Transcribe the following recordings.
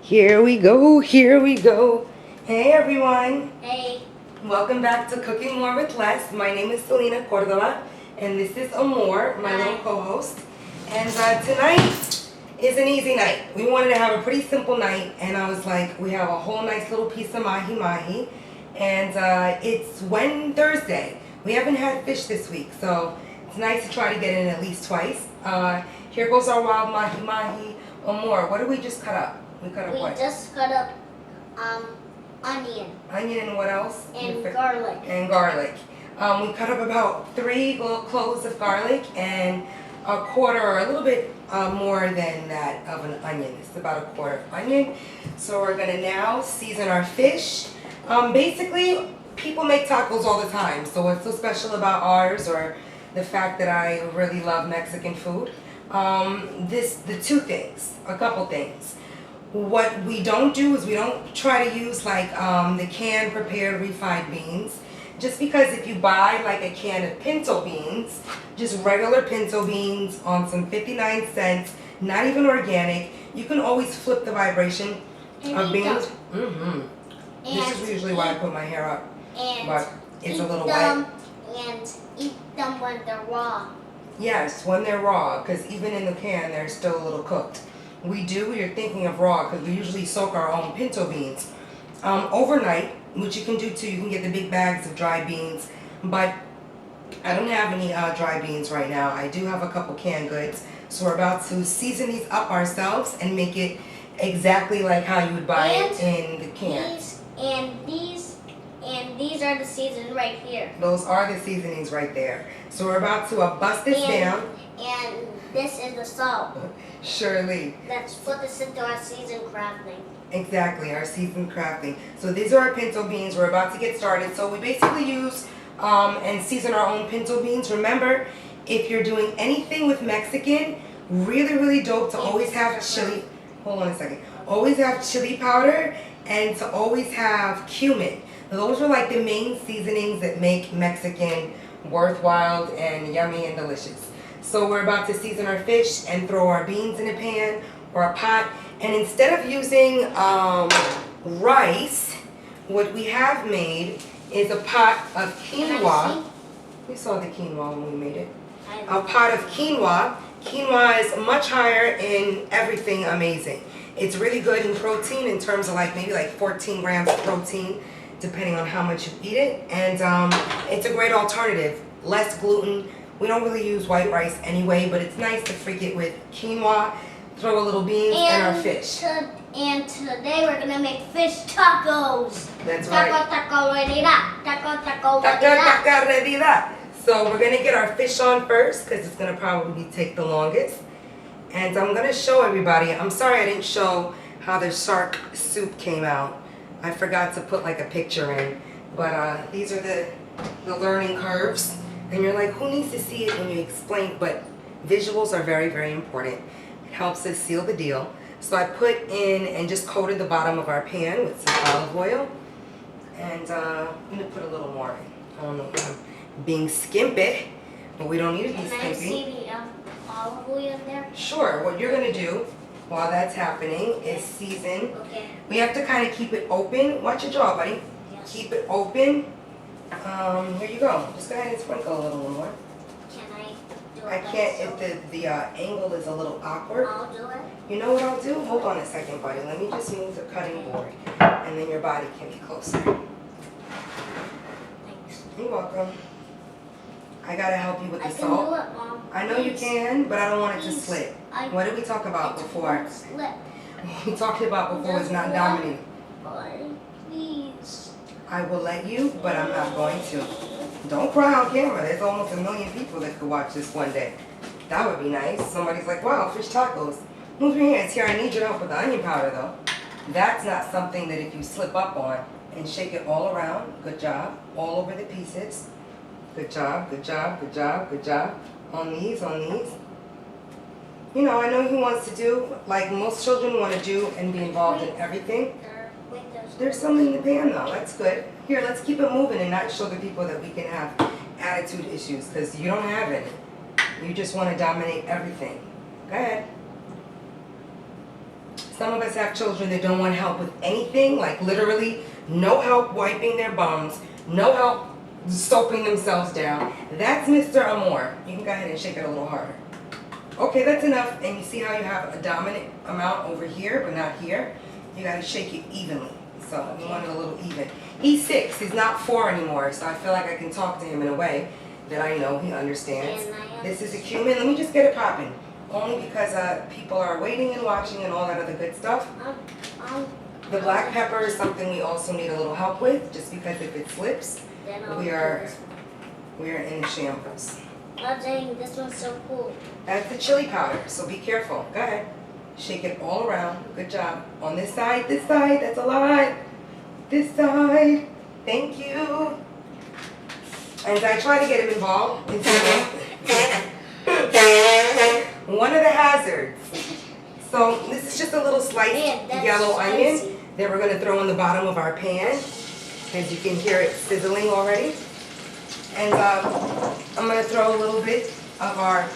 Here we go, here we go. Hey everyone. Hey. Welcome back to Cooking More with Less. My name is Celina, Cordoba, and this is Amor, my little co-host. And tonight is an easy night. We wanted to have a pretty simple night, and I was like, we have a whole nice little piece of Mahi, and it's Thursday. We haven't had fish this week, so it's nice to try to get in at least twice. Here goes our wild Mahi. Amor, what did we just cut up? We just cut up onion. Onion and what else? And garlic. And garlic. We cut up about 3 little cloves of garlic and a quarter or a little bit more than that of an onion. It's about a quarter of onion. So we're going to now season our fish. Basically, people make tacos all the time. So what's so special about ours, or the fact that I really love Mexican food? A couple things. What we don't do is we don't try to use like the canned prepared refried beans. Just because if you buy like a can of pinto beans, just regular pinto beans on some 59 cents, not even organic, you can always flip the vibration of beans. This is usually why I put my hair up, but it's a little wet. And eat them when they're raw. Yes, when they're raw, because even in the can they're still a little cooked. You're thinking of raw, because we usually soak our own pinto beans overnight, which you can do too. You can get the big bags of dry beans, but I don't have any dry beans right now. I do have a couple canned goods, so we're about to season these up ourselves and make it exactly like how you would buy it in the can. These are the seasonings right here. Those are the seasonings right there. So we're about to bust this down. And this is the salt. Surely. Let's put this into our seasoned crafting. Exactly, our seasoned crafting. So these are our pinto beans. We're about to get started. So we basically use and season our own pinto beans. Remember, if you're doing anything with Mexican, really dope to always have chili. Hold on a second. Always have chili powder and to always have cumin. Those are like the main seasonings that make Mexican worthwhile and yummy and delicious. So we're about to season our fish and throw our beans in a pan or a pot. And instead of using rice, what we have made is a pot of quinoa. We saw the quinoa when we made it. A pot of quinoa. Quinoa is much higher in everything amazing. It's really good in protein in terms of maybe 14 grams of protein, depending on how much you eat it. And it's a great alternative. Less gluten. We don't really use white rice anyway, but it's nice to freak it with quinoa, throw a little beans and our fish. And today we're going to make fish tacos. That's right. Taco redida. Taco redida. So we're going to get our fish on first because it's going to probably take the longest. And I'm going to show everybody. I'm sorry I didn't show how the shark soup came out. I forgot to put a picture in. But these are the learning curves. And you're like, who needs to see it when you explain? But visuals are very important. It helps us seal the deal. So I put in and just coated the bottom of our pan with some olive oil. And I'm going to put a little more in. I don't know if I'm being skimpy, but we don't need to be skimpy. Can I see the olive oil in there? Sure. What you're going to do while that's happening is season. Okay. We have to kind of keep it open. Watch your jaw, buddy. Yes. Keep it open. Here you go. Just go ahead and sprinkle a little more. Can I do it? I can't if the angle is a little awkward. I'll do it. You know what I'll do? Hold on a second, buddy. Let me just move the cutting board, and then your body can be closer. Thanks. You're welcome. I gotta help you with the I can salt. do it, Mom. I know you can, but I don't want it to Please. slip. What did we talk about before? Slip. What we talked about before is not Just dominating. Please. I will let you, but I'm not going to. Don't cry on camera. There's almost 1 million people that could watch this one day. That would be nice. Somebody's like, wow, fish tacos. Move your hands here. I need your help with the onion powder, though. That's not something that if you slip up on and shake it all around. Good job. All over the pieces. Good job, good job, good job, good job. On these. You know, I know he wants to do, like most children want to do and be involved in everything. There's some in the pan though, that's good. Here, let's keep it moving and not show the people that we can have attitude issues, because you don't have any. You just want to dominate everything. Go ahead. Some of us have children that don't want help with anything, like literally no help wiping their bums, no help soaping themselves down. That's Mr. Amor. You can go ahead and shake it a little harder. Okay, that's enough. And you see how you have a dominant amount over here, but not here? You gotta shake it evenly. So you want it a little even. He's 6, he's not 4 anymore, so I feel like I can talk to him in a way that I know he understands. This is a cumin. Let me just get it popping. Only because people are waiting and watching and all that other good stuff. The black pepper is something we also need a little help with, just because if it slips, we are in shambles. Oh dang, this one's so cool. That's the chili powder, so be careful. Go ahead. Shake it all around. Good job. On this side, that's a lot. This side. Thank you. And I try to get him involved. One of the hazards. So this is just a little sliced yellow onion that we're going to throw in the bottom of our pan. As you can hear it sizzling already. And I'm going to throw a little bit of our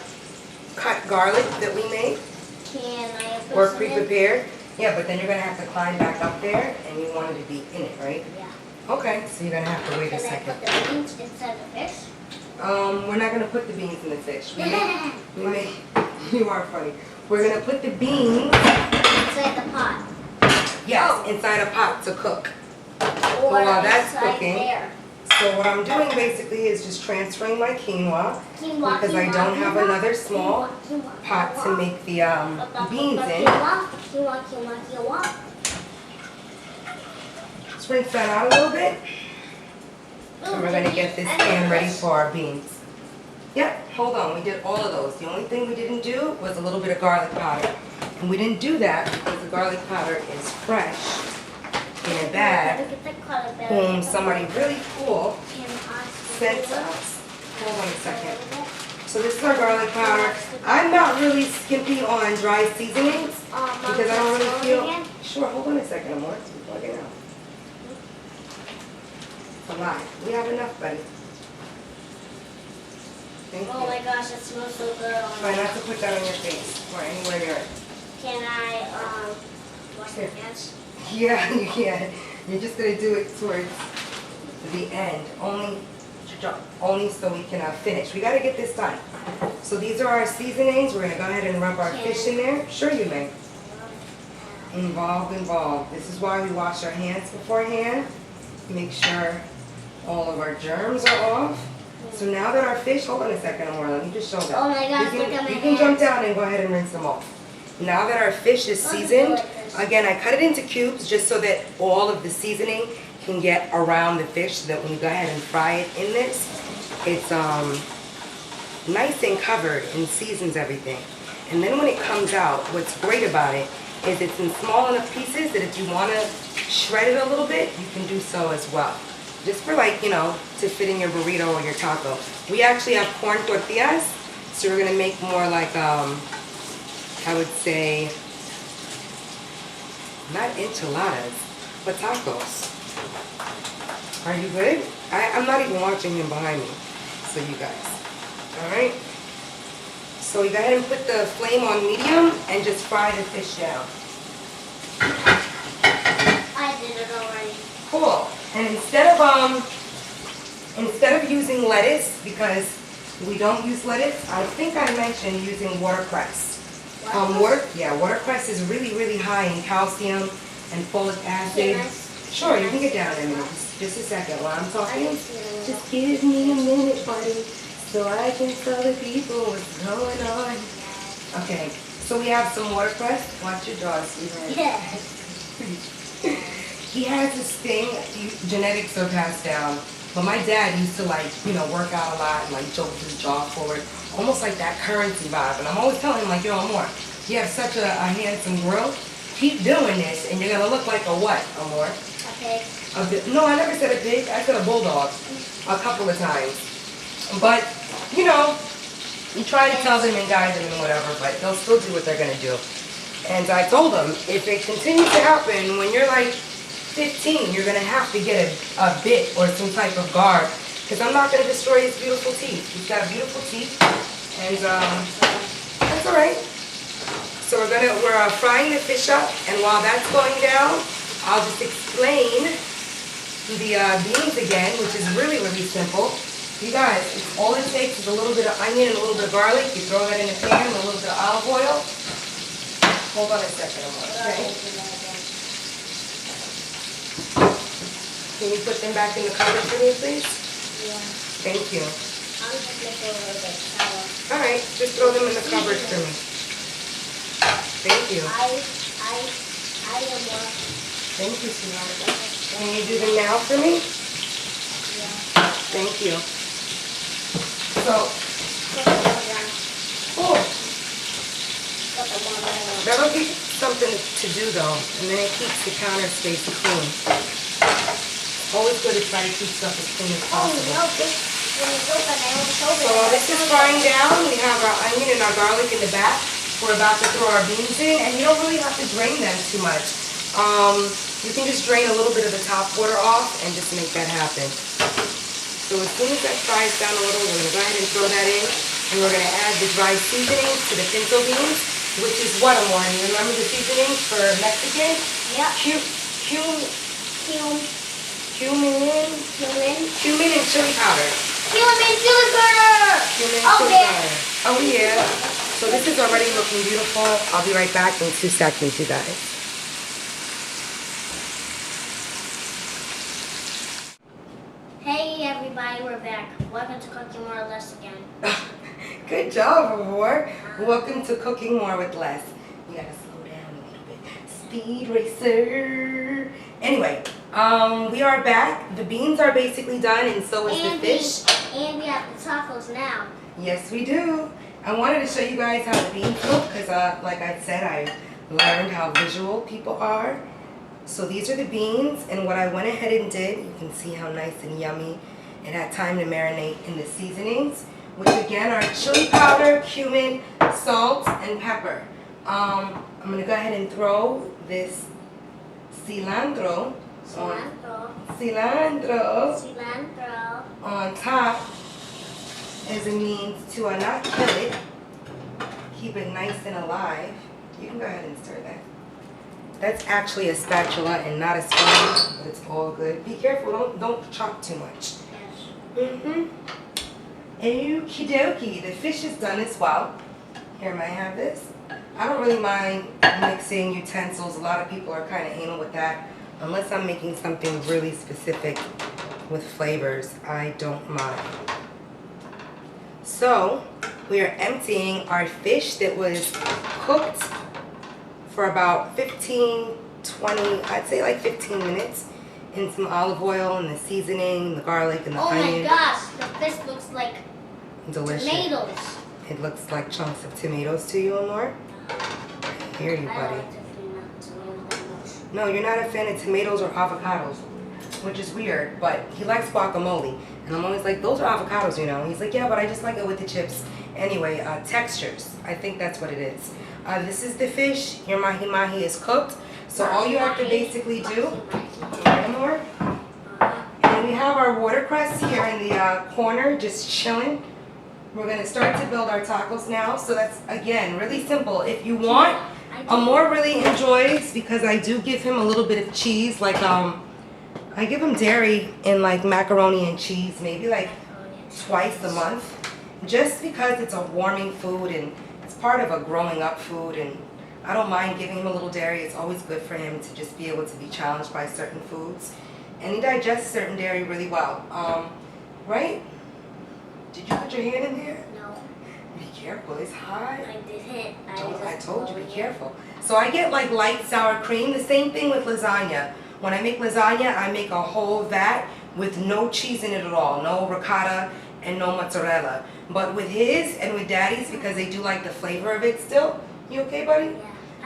cut garlic that we made. Can I put Or some in? pre-prepared. Yeah, but then you're going to have to climb back up there and you want it to be in it, right? Yeah. Okay, so you're going to have to wait a Can I second. put the beans inside the fish? We're not going to put the beans in the fish. You are funny. We're going to put the beans, Inside the pot. yes, inside a pot to cook. Or while that's inside cooking, there. So what I'm doing basically is just transferring my quinoa because I don't have another small pot to make the beans in. Quinoa. Just rinse that out a little bit. And we're going to get this pan ready for our beans. Yep, hold on, we did all of those. The only thing we didn't do was a little bit of garlic powder. And we didn't do that because the garlic powder is fresh in a bag whom somebody really cool sent to us. Hold on a second. So this is our garlic powder. I'm not really skimpy on dry seasonings because I don't really feel... Sure, hold on a second, Amor. Plug it out. It's a lot. We have enough, buddy. Thank you. Oh my gosh, that smells so good. Try not to put that on your face or anywhere near it. Can I wash my hands? Yeah, you can. You're just going to do it towards the end, only so we can finish. We got to get this done. So these are our seasonings. We're going to go ahead and rub our fish in there. Sure you may. Involved. This is why we wash our hands beforehand. Make sure all of our germs are off. So now that our fish, hold on a second, Amor, let me just show them. Oh my gosh, look at my You can jump hands. down and go ahead and rinse them off. Now that our fish is seasoned, again, I cut it into cubes just so that all of the seasoning can get around the fish so that when you go ahead and fry it in this, it's nice and covered and seasons everything. And then when it comes out, what's great about it is it's in small enough pieces that if you want to shred it a little bit, you can do so as well. Just for like, to fit in your burrito or your taco. We actually have corn tortillas, so we're going to make more like, I would say, not enchiladas, but tacos. Are you good? I'm not even watching him behind me, so you guys. Alright? So you go ahead and put the flame on medium and just fry the fish down. I did it already. Cool. And instead of using lettuce, because we don't use lettuce, I think I mentioned using watercress. Watercress is really, really high in calcium and folic acid. Sure, you can get down in a minute. Just a second while I'm talking. Just give me a minute, buddy, so I can tell the people what's going on. Okay, so we have some watercress. Watch your jaws, sweetheart. Yeah. He has this thing, genetics are passed down, but my dad used to work out a lot and jolt his jaw forward, almost like that currency vibe. And I'm always telling him Amor, you have such a handsome grill, keep doing this and you're gonna look like a what, Amor? Okay. No, I never said a pig, I said a bulldog, a couple of times. But, you try to tell them and guide them and whatever, but they'll still do what they're gonna do. And I told them, if it continues to happen when you're 15, you're going to have to get a bit or some type of guard because I'm not going to destroy his beautiful teeth. He's got beautiful teeth and that's all right. So we're frying the fish up, and while that's going down, I'll just explain the beans again, which is really, really simple. You guys, all it takes is a little bit of onion and a little bit of garlic. You throw that in the pan with a little bit of olive oil. Hold on a second, okay? Can you put them back in the cupboard for me, please? Yeah. Thank you. I'm just making a little bit sour. All right, just throw them in the cupboard for me. Thank you. I am one. Thank you, sweetheart. Can you do them now for me? Yeah. Thank you. So, oh, that'll be something to do though, and then it keeps the counter space clean. Always good to try to keep stuff as clean as possible. So while this is frying down, we have our onion and our garlic in the back. We're about to throw our beans in, and you don't really have to drain them too much. You can just drain a little bit of the top water off and just make that happen. So as soon as that fries down a little, we're going to go ahead and throw that in, and we're going to add the dry seasonings to the pinto beans, which is what, Amor? You remember the seasonings for Mexican? Yeah. Cumin and chili powder. Cumin chili powder! Cumin Oh, chili yeah. powder. Oh yeah. So this is already looking beautiful. I'll be right back in 2 seconds, you guys. Hey everybody, we're back. Welcome to Cooking More or Less again. Good job, Amor. Welcome to Cooking More with Less. You gotta slow down a little bit. Speed racer. Anyway, we are back. The beans are basically done, and so is the fish. And we have the tacos now. Yes, we do. I wanted to show you guys how the beans look because, like I said, I learned how visual people are. So these are the beans, and what I went ahead and did, you can see how nice and yummy it had time to marinate in the seasonings, which again are chili powder, cumin, salt, and pepper. I'm going to go ahead and throw this cilantro on top as a means to not kill it, keep it nice and alive. You can go ahead and stir that. That's actually a spatula and not a spoon, but it's all good. Be careful, don't chop too much. Okie dokie, the fish is done as well. Here, may I have this? I don't really mind mixing utensils. A lot of people are kind of anal with that. Unless I'm making something really specific with flavors, I don't mind. So, we are emptying our fish that was cooked for about 15, 20, I'd say like 15 minutes in some olive oil and the seasoning, the garlic and the onion. Oh my gosh, the fish looks like delicious. Tomatoes. It looks like chunks of tomatoes to you, Amor? I hear you, I buddy. don't like tomato that much. No, you're not a fan of tomatoes or avocados, which is weird, but he likes guacamole. And I'm always like, those are avocados, you know? He's like, yeah, but I just like it with the chips. Anyway, textures. I think that's what it is. This is the fish. Your mahi is cooked. So all you have to basically do, more. And we have our watercress here in the corner, just chilling. We're going to start to build our tacos now. So that's, again, really simple. If you want, Amor really enjoys, because I do give him a little bit of cheese, like I give him dairy in like macaroni and cheese, maybe like twice a month, just because it's a warming food and it's part of a growing up food, and I don't mind giving him a little dairy. It's always good for him to just be able to be challenged by certain foods, and he digests certain dairy really well. Right? Did you put your hand in there? No. Be careful, it's hot. I didn't. I told you, be careful. So I get like light sour cream, the same thing with lasagna. When I make lasagna, I make a whole vat with no cheese in it at all, no ricotta and no mozzarella. But with his and with Daddy's, because they do like the flavor of it still. You okay, buddy?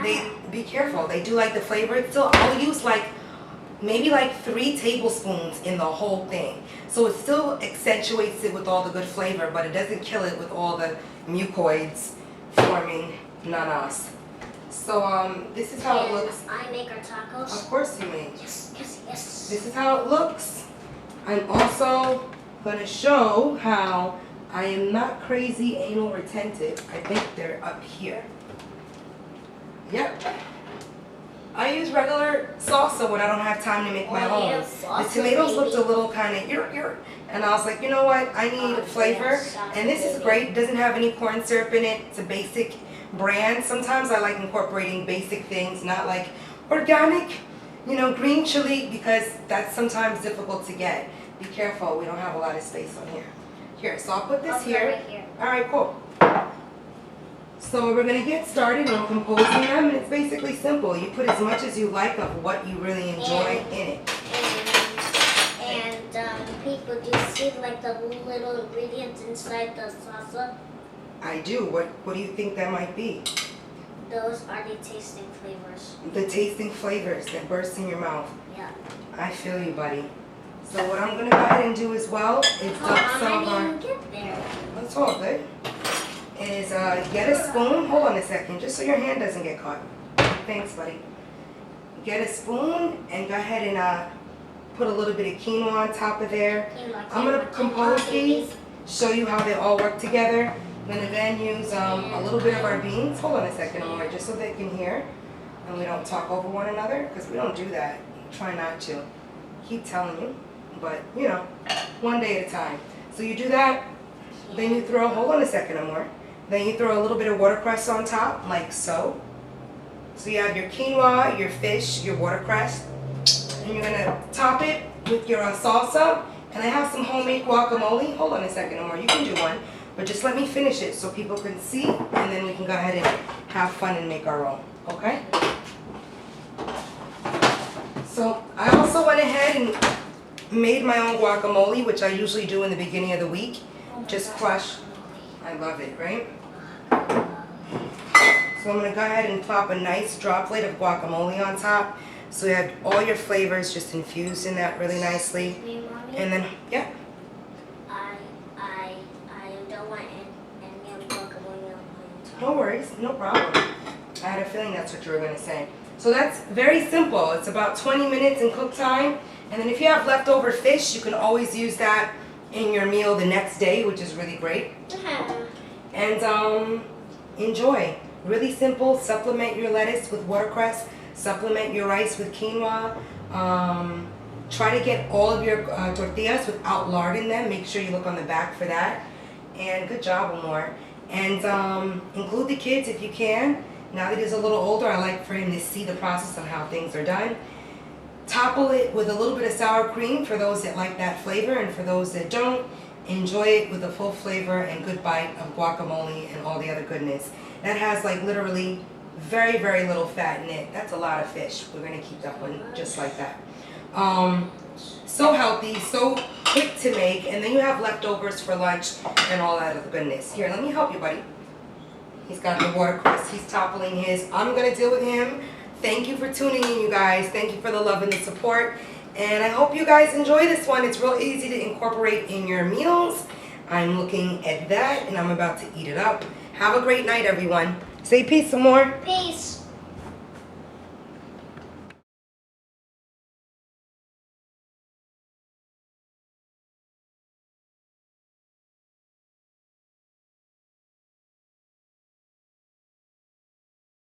Yeah. Be careful. They do like the flavor of it still. I'll use like maybe like 3 tablespoons in the whole thing. So it still accentuates it with all the good flavor, but it doesn't kill it with all the mucoids forming nanas. So this is how it looks. I make our tacos. Of course you make. Yes, yes, yes. This is how it looks. I'm also going to show how I am not crazy anal retentive. I think they're up here. Yep. I use regular salsa when I don't have time to make my Oh, own. yeah, The salsa, tomatoes looked a baby. little kind of and I was like, you know what? I need Oh, flavor, yeah, salsa, and this is baby. great. It doesn't have any corn syrup in it. It's a basic brand. Sometimes I like incorporating basic things, not like organic, green chili, because that's sometimes difficult to get. Be careful. We don't have a lot of space on here. Here, so I'll put this I'll put it here. right here. All right, cool. So we're gonna get started on composing them, and it's basically simple. You put as much as you like of what you really enjoy in it. People, do you see like the little ingredients inside the salsa? I do. What do you think that might be? Those are the tasting flavors. The tasting flavors that burst in your mouth. Yeah. I feel you, buddy. So what I'm gonna go ahead and do as well is dump some of I our. didn't get there. That's all good. Is get a spoon. Hold on a second, just so your hand doesn't get caught. Thanks, buddy. Get a spoon and go ahead and put a little bit of quinoa on top of there. I'm gonna compose these, show you how they all work together. I'm gonna then use a little bit of our beans. Hold on a second, Amor, just so they can hear and we don't talk over one another, because we don't do that. Try not to. Keep telling you, but one day at a time. So you do that, then you throw, hold on a second, Amor. Then you throw a little bit of watercress on top, like so. So you have your quinoa, your fish, your watercress, and you're gonna top it with your salsa. And I have some homemade guacamole. Hold on a second, Amor, you can do one, but just let me finish it so people can see, and then we can go ahead and have fun and make our own, okay? So I also went ahead and made my own guacamole, which I usually do in the beginning of the week. Just crush. I love it, right? So I'm gonna go ahead and plop a nice droplet of guacamole on top. So you have all your flavors just infused in that really nicely. And then, yeah. I don't want any guacamole on top. No worries, no problem. I had a feeling that's what you were gonna say. So that's very simple. It's about 20 minutes in cook time. And then if you have leftover fish, you can always use that in your meal the next day, which is really great. And enjoy. Really simple. Supplement your lettuce with watercress. Supplement your rice with quinoa. Try to get all of your tortillas without lard in them. Make sure you look on the back for that. And good job, Amor. And include the kids if you can. Now that he's a little older, I like for him to see the process of how things are done. Topple it with a little bit of sour cream for those that like that flavor, and for those that don't, enjoy it with a full flavor and good bite of guacamole and all the other goodness. That has like literally very, very little fat in it. That's a lot of fish. We're gonna keep that one just like that. So healthy, so quick to make, and then you have leftovers for lunch and all that other goodness. Here, let me help you, buddy. He's got the watercress. He's toppling his. I'm gonna deal with him. Thank you for tuning in, you guys. Thank you for the love and the support. And I hope you guys enjoy this one. It's real easy to incorporate in your meals. I'm looking at that, and I'm about to eat it up. Have a great night, everyone. Say peace some more. Peace.